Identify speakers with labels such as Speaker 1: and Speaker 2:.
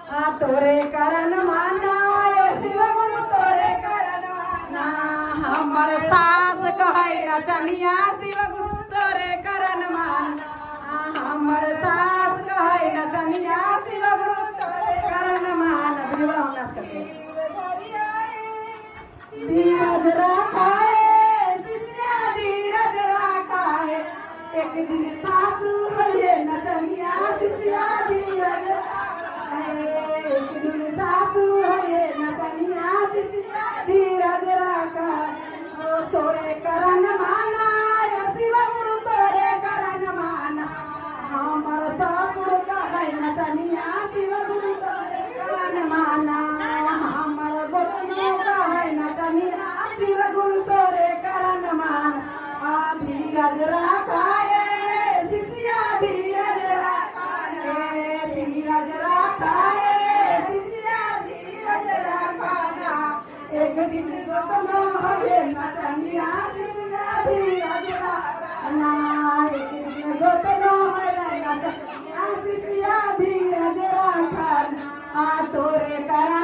Speaker 1: तोरे करन माना शिव गुरु तोरे करन माना हमर सास कहे नचनिया शिव गुरु तोरे करन माना हमर सास कहे नचनिया शिव गुरु तोरे करन माना धीरज रखाए शिष्या धीरज रखाए एक दिन सासू भले नचनिया शिष्या धीरज एक दिन सासू भले नचनिया शिष्या धीरज रखाए तोरे करन माना शिव गुरु तोरे करन माना हमर ससुर कहे नचनिया शिव गुरु तोरे करन माना हमर गोतनी कहे नचनिया शिव गुरु तोरे करन माना धीरज रखाए शिष्या धीरज रखाए धीरज रखाए शिष्या धीरज रखाना एक दिन गोतनो होए नचनिया शिष्या धीरज रखाना एक दिन गोतनो होए नचनिया शिष्या धीरज रखाना तोरे कर